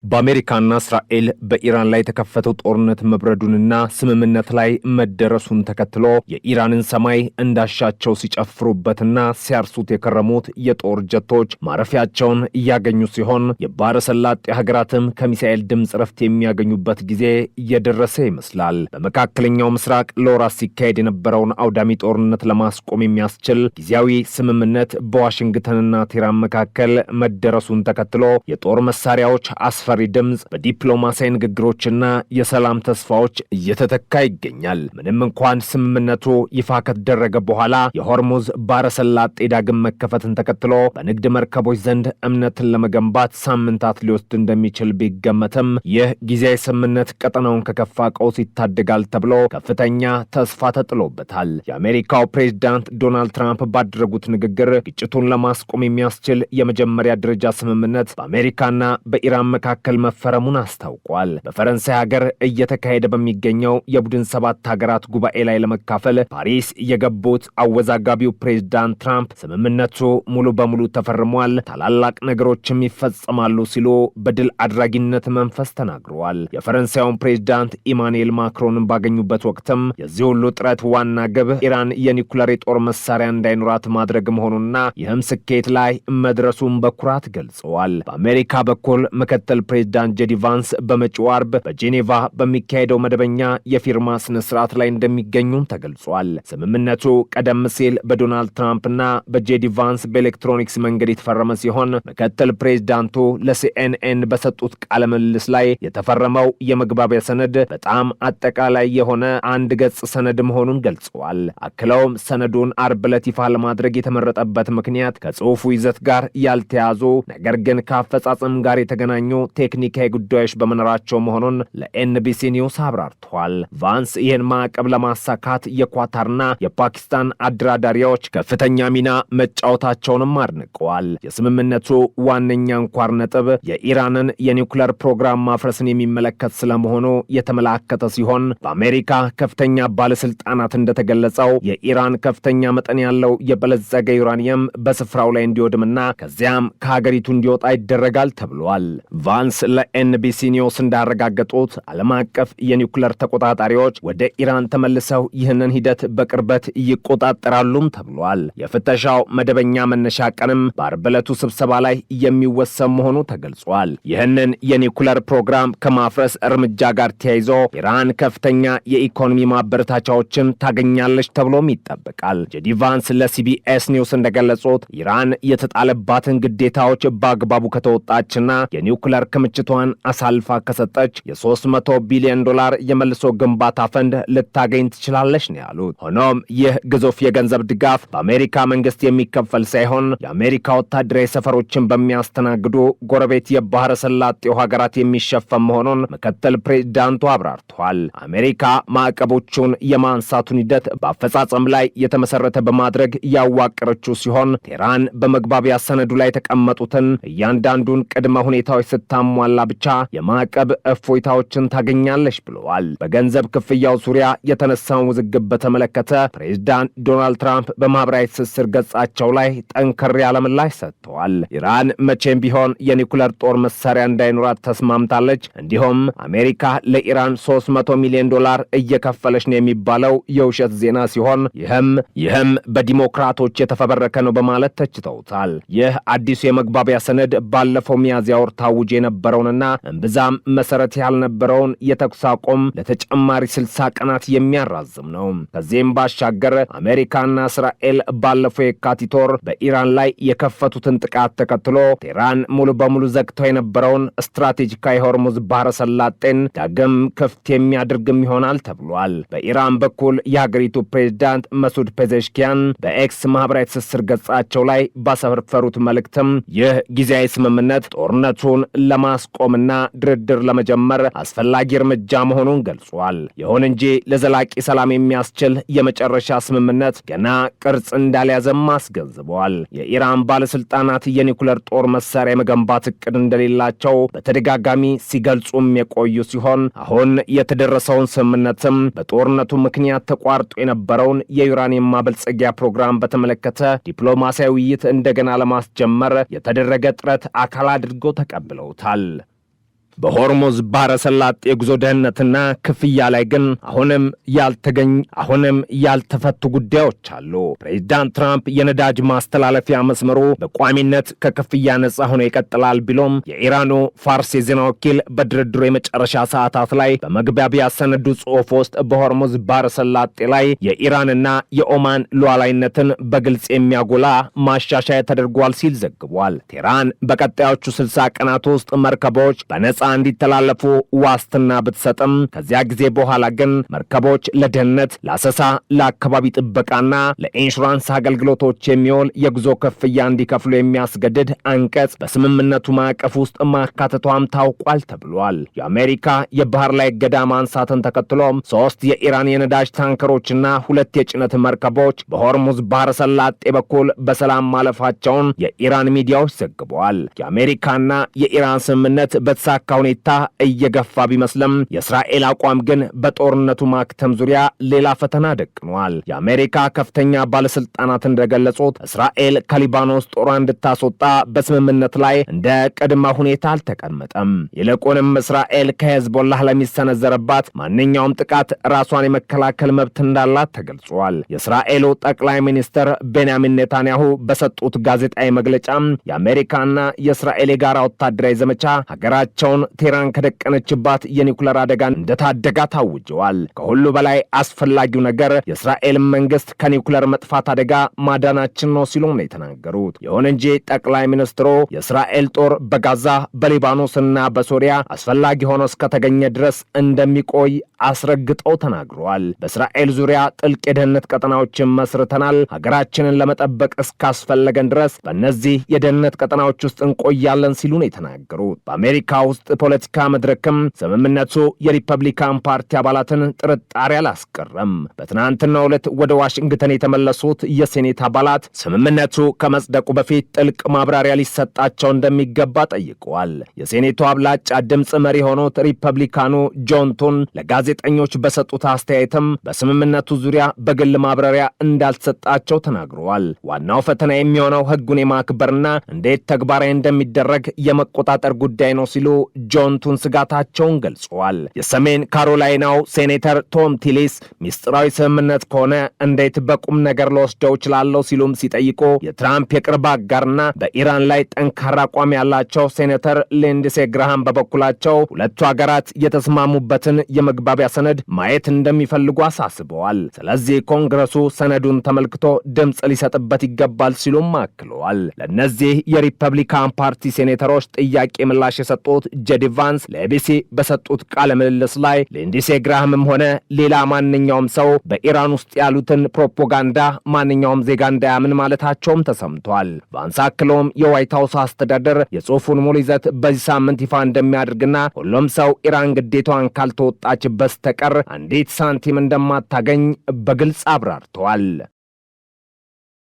በአሜሪካና እስራኤል በኢራን ላይ የተከፈተው ጦርነት መብረዱንና ስምምነት ላይ መደረሱን ተከትሎ የኢራንን ሰማይ እንዳሻቸው ሲጨፍሩበትና ሲያርሱት የከረሙት የጦር ጀቶች ማረፊያቸውን እያገኙ ሲሆን የባሕረ ሰላጤ ሀገራትም ከሚሳኤል ድምፅ ረፍት የሚያገኙበት ጊዜ እየደረሰ ይመስላል። በመካከለኛው ምስራቅ ለወራት ሲካሄድ የነበረውን አውዳሚ ጦርነት ለማስቆም የሚያስችል ጊዜያዊ ስምምነት በዋሽንግተንና ቴህራን መካከል መደረሱን ተከትሎ የጦር መሳሪያዎች አስፈሪ ድምፅ በዲፕሎማሲያዊ ንግግሮችና የሰላም ተስፋዎች እየተተካ ይገኛል። ምንም እንኳን ስምምነቱ ይፋ ከተደረገ በኋላ የሆርሙዝ ባሕረ ሰላጤ ዳግም መከፈትን ተከትሎ በንግድ መርከቦች ዘንድ እምነትን ለመገንባት ሳምንታት ሊወስድ እንደሚችል ቢገመትም ይህ ጊዜያዊ ስምምነት ቀጠናውን ከከፋ ቀውስ ይታደጋል ተብሎ ከፍተኛ ተስፋ ተጥሎበታል። የአሜሪካው ፕሬዝዳንት ዶናልድ ትራምፕ ባደረጉት ንግግር ግጭቱን ለማስቆም የሚያስችል የመጀመሪያ ደረጃ ስምምነት በአሜሪካና በኢራን መካከል መፈረሙን አስታውቋል። በፈረንሳይ ሀገር እየተካሄደ በሚገኘው የቡድን ሰባት ሀገራት ጉባኤ ላይ ለመካፈል ፓሪስ የገቡት አወዛጋቢው ፕሬዝዳንት ትራምፕ ስምምነቱ ሙሉ በሙሉ ተፈርሟል፣ ታላላቅ ነገሮችም ይፈጸማሉ ሲሉ በድል አድራጊነት መንፈስ ተናግረዋል። የፈረንሳዩን ፕሬዝዳንት ኢማኑኤል ማክሮንን ባገኙበት ወቅትም የዚህ ሁሉ ጥረት ዋና ግብ ኢራን የኒኩለር የጦር መሳሪያ እንዳይኖራት ማድረግ መሆኑንና ይህም ስኬት ላይ መድረሱን በኩራት ገልጸዋል። በአሜሪካ በኩል ምክትል ፕሬዝዳንት ጄዲ ቫንስ በመጪው አርብ በጄኔቫ በሚካሄደው መደበኛ የፊርማ ስነ ስርዓት ላይ እንደሚገኙም ተገልጿል። ስምምነቱ ቀደም ሲል በዶናልድ ትራምፕና በጄዲ ቫንስ በኤሌክትሮኒክስ መንገድ የተፈረመ ሲሆን ምክትል ፕሬዝዳንቱ ለሲኤንኤን በሰጡት ቃለ ምልልስ ላይ የተፈረመው የመግባቢያ ሰነድ በጣም አጠቃላይ የሆነ አንድ ገጽ ሰነድ መሆኑን ገልጸዋል። አክለውም ሰነዱን አርብ ዕለት ይፋ ለማድረግ የተመረጠበት ምክንያት ከጽሑፉ ይዘት ጋር ያልተያዙ ነገር ግን ከአፈጻጸም ጋር የተገናኙ ቴክኒካዊ ጉዳዮች በመኖራቸው መሆኑን ለኤንቢሲ ኒውስ አብራርተዋል። ቫንስ ይህን ማዕቀብ ለማሳካት የኳታርና የፓኪስታን አደራዳሪዎች ከፍተኛ ሚና መጫወታቸውንም አድንቀዋል። የስምምነቱ ዋነኛ አንኳር ነጥብ የኢራንን የኒውክለር ፕሮግራም ማፍረስን የሚመለከት ስለመሆኑ የተመላከተ ሲሆን በአሜሪካ ከፍተኛ ባለስልጣናት እንደተገለጸው የኢራን ከፍተኛ መጠን ያለው የበለጸገ ዩራኒየም በስፍራው ላይ እንዲወድምና ከዚያም ከሀገሪቱ እንዲወጣ ይደረጋል ተብሏል። ቫንስ ለኤንቢሲ ኒውስ እንዳረጋገጡት ዓለም አቀፍ የኒውክለር ተቆጣጣሪዎች ወደ ኢራን ተመልሰው ይህንን ሂደት በቅርበት ይቆጣጠራሉም ተብሏል። የፍተሻው መደበኛ መነሻ ቀንም በአርብ ዕለቱ ስብሰባ ላይ የሚወሰን መሆኑ ተገልጿል። ይህንን የኒውክለር ፕሮግራም ከማፍረስ እርምጃ ጋር ተያይዞ ኢራን ከፍተኛ የኢኮኖሚ ማበረታቻዎችን ታገኛለች ተብሎም ይጠበቃል። ጄዲ ቫንስ ለሲቢኤስ ኒውስ እንደገለጹት ኢራን የተጣለባትን ግዴታዎች በአግባቡ ከተወጣችና የኒውክለር ክምችቷን አሳልፋ ከሰጠች የ300 ቢሊዮን ዶላር የመልሶ ግንባታ ፈንድ ልታገኝ ትችላለች ነው ያሉት። ሆኖም ይህ ግዙፍ የገንዘብ ድጋፍ በአሜሪካ መንግስት የሚከፈል ሳይሆን የአሜሪካ ወታደራዊ ሰፈሮችን በሚያስተናግዱ ጎረቤት የባሕረ ሰላጤው ሀገራት የሚሸፈን መሆኑን ምክትል ፕሬዝዳንቱ አብራርተዋል። አሜሪካ ማዕቀቦቹን የማንሳቱን ሂደት በአፈጻጸም ላይ የተመሰረተ በማድረግ ያዋቀረችው ሲሆን ቴህራን በመግባቢያ ሰነዱ ላይ የተቀመጡትን እያንዳንዱን ቅድመ ሁኔታዎች ስታሟላ ብቻ የማዕቀብ እፎይታዎችን ታገኛለች ብለዋል። በገንዘብ ክፍያው ዙሪያ የተነሳውን ውዝግብ በተመለከተ ፕሬዝዳንት ዶናልድ ትራምፕ በማህበራዊ ትስስር ገጻቸው ላይ ጠንከር ያለ ምላሽ ሰጥተዋል። ኢራን መቼም ቢሆን የኒኩለር ጦር መሳሪያ እንዳይኖራት ተስማምታለች፣ እንዲሁም አሜሪካ ለኢራን 300 ሚሊዮን ዶላር እየከፈለች ነው የሚባለው የውሸት ዜና ሲሆን ይህም በዲሞክራቶች የተፈበረከ ነው በማለት ተችተውታል። ይህ አዲሱ የመግባቢያ ሰነድ ባለፈው ሚያዝያ ወር ታውጆ የነበረውንና እምብዛም መሰረት ያልነበረውን የተኩስ አቁም ለተጨማሪ 60 ቀናት የሚያራዝም ነው። ከዚህም ባሻገር አሜሪካና እስራኤል ባለፈው የካቲት ወር በኢራን ላይ የከፈቱትን ጥቃት ተከትሎ ቴህራን ሙሉ በሙሉ ዘግተው የነበረውን ስትራቴጂካዊ ሆርሙዝ ባሕረ ሰላጤን ዳግም ክፍት የሚያደርግም ይሆናል ተብሏል። በኢራን በኩል የሀገሪቱ ፕሬዝዳንት መሱድ ፔዜሽኪያን በኤክስ ማህበራዊ ትስስር ገጻቸው ላይ ባሰፈሩት መልእክትም ይህ ጊዜያዊ ስምምነት ጦርነቱን ለማስቆምና ድርድር ለመጀመር አስፈላጊ እርምጃ መሆኑን ገልጿል። ይሁን እንጂ ለዘላቂ ሰላም የሚያስችል የመጨረሻ ስምምነት ገና ቅርጽ እንዳልያዘም አስገንዝበዋል። የኢራን ባለስልጣናት የኒኩለር ጦር መሳሪያ የመገንባት እቅድ እንደሌላቸው በተደጋጋሚ ሲገልጹም የቆዩ ሲሆን አሁን የተደረሰውን ስምምነትም በጦርነቱ ምክንያት ተቋርጦ የነበረውን የዩራኒየም ማበልጸጊያ ፕሮግራም በተመለከተ ዲፕሎማሲያዊ ውይይት እንደገና ለማስጀመር የተደረገ ጥረት አካል አድርገው ተቀብለውታል። በሆርሙዝ ባህረ ሰላጤ የጉዞ ደህንነትና ክፍያ ላይ ግን አሁንም ያልተፈቱ ጉዳዮች አሉ። ፕሬዚዳንት ትራምፕ የነዳጅ ማስተላለፊያ መስመሩ በቋሚነት ከክፍያ ነጻ ሆኖ ይቀጥላል ቢሎም የኢራኑ ፋርስ የዜና ወኪል በድርድሩ የመጨረሻ ሰዓታት ላይ በመግባቢያ ሰነዱ ጽሑፍ ውስጥ በሆርሙዝ ባህረ ሰላጤ ላይ የኢራንና የኦማን ሉዓላዊነትን በግልጽ የሚያጎላ ማሻሻያ ተደርጓል ሲል ዘግቧል። ቴህራን በቀጣዮቹ 60 ቀናት ውስጥ መርከቦች በነጻ እንዲተላለፉ ዋስትና ብትሰጥም ከዚያ ጊዜ በኋላ ግን መርከቦች ለደህንነት፣ ለአሰሳ፣ ለአካባቢ ጥበቃና ለኢንሹራንስ አገልግሎቶች የሚውል የጉዞ ክፍያ እንዲከፍሉ የሚያስገድድ አንቀጽ በስምምነቱ ማዕቀፍ ውስጥ ማካተቷም ታውቋል ተብሏል። የአሜሪካ የባህር ላይ እገዳ ማንሳትን ተከትሎም 3 የኢራን የነዳጅ ታንከሮችና 2 የጭነት መርከቦች በሆርሙዝ ባህረ ሰላጤ በኩል በሰላም ማለፋቸውን የኢራን ሚዲያዎች ዘግበዋል። የአሜሪካና የኢራን ስምምነት በተሳካ ሁኔታ እየገፋ ቢመስልም የእስራኤል አቋም ግን በጦርነቱ ማክተም ዙሪያ ሌላ ፈተና ደቅኗል። የአሜሪካ ከፍተኛ ባለስልጣናት እንደገለጹት እስራኤል ከሊባኖስ ጦሯ እንድታስወጣ በስምምነት ላይ እንደ ቅድመ ሁኔታ አልተቀመጠም። ይልቁንም እስራኤል ከሄዝቦላህ ለሚሰነዘረባት ማንኛውም ጥቃት ራሷን የመከላከል መብት እንዳላት ተገልጿል። የእስራኤሉ ጠቅላይ ሚኒስትር ቤንያሚን ኔታንያሁ በሰጡት ጋዜጣዊ መግለጫ የአሜሪካና የእስራኤል የጋራ ወታደራዊ ዘመቻ ሀገራቸውን ቴህራን ከደቀነችባት የኒውክሌር አደጋ እንደታደጋ ታውጀዋል። ከሁሉ በላይ አስፈላጊው ነገር የእስራኤል መንግስት ከኒውክሌር መጥፋት አደጋ ማዳናችን ነው ሲሉም ነው የተናገሩት። ይሁን እንጂ ጠቅላይ ሚኒስትሩ የእስራኤል ጦር በጋዛ በሊባኖስና በሶሪያ አስፈላጊ ሆኖ እስከተገኘ ድረስ እንደሚቆይ አስረግጠው ተናግረዋል። በእስራኤል ዙሪያ ጥልቅ የደህንነት ቀጠናዎችን መስርተናል። ሀገራችንን ለመጠበቅ እስካስፈለገን ድረስ በእነዚህ የደህንነት ቀጠናዎች ውስጥ እንቆያለን ሲሉ ነው የተናገሩት። በአሜሪካ ውስጥ ፖለቲካ መድረክም ስምምነቱ የሪፐብሊካን ፓርቲ አባላትን ጥርጣሬ አላስቀረም። በትናንትናው ዕለት ወደ ዋሽንግተን የተመለሱት የሴኔት አባላት ስምምነቱ ከመጽደቁ በፊት ጥልቅ ማብራሪያ ሊሰጣቸው እንደሚገባ ጠይቀዋል። የሴኔቱ አብላጫ ድምፅ መሪ የሆኑት ሪፐብሊካኑ ጆን ቱን ለጋዜጠኞች በሰጡት አስተያየትም በስምምነቱ ዙሪያ በግል ማብራሪያ እንዳልተሰጣቸው ተናግረዋል። ዋናው ፈተና የሚሆነው ሕጉን የማክበርና እንዴት ተግባራዊ እንደሚደረግ የመቆጣጠር ጉዳይ ነው ሲሉ ጆን ቱን ስጋታቸውን ገልጸዋል። የሰሜን ካሮላይናው ሴኔተር ቶም ቲሊስ ሚስጥራዊ ስምምነት ከሆነ እንዴት በቁም ነገር ልወስደው እችላለሁ ሲሉም ሲጠይቁ የትራምፕ የቅርብ አጋርና በኢራን ላይ ጠንካራ አቋም ያላቸው ሴኔተር ሊንድሴ ግራሃም በበኩላቸው ሁለቱ ሀገራት የተስማሙበትን የመግባቢያ ሰነድ ማየት እንደሚፈልጉ አሳስበዋል። ስለዚህ ኮንግረሱ ሰነዱን ተመልክቶ ድምፅ ሊሰጥበት ይገባል ሲሉም አክለዋል። ለእነዚህ የሪፐብሊካን ፓርቲ ሴኔተሮች ጥያቄ ምላሽ የሰጡት ጄዲ ቫንስ ለኤቢሲ በሰጡት ቃለ ምልልስ ላይ ሊንድሴ ግራሃምም ሆነ ሌላ ማንኛውም ሰው በኢራን ውስጥ ያሉትን ፕሮፓጋንዳ ማንኛውም ዜጋ እንዳያምን ማለታቸውም ተሰምቷል። ቫንስ አክለውም የዋይት ሀውስ አስተዳደር የጽሑፉን ሙሉ ይዘት በዚህ ሳምንት ይፋ እንደሚያደርግና ሁሉም ሰው ኢራን ግዴታዋን ካልተወጣች በስተቀር አንዲት ሳንቲም እንደማታገኝ በግልጽ አብራርተዋል።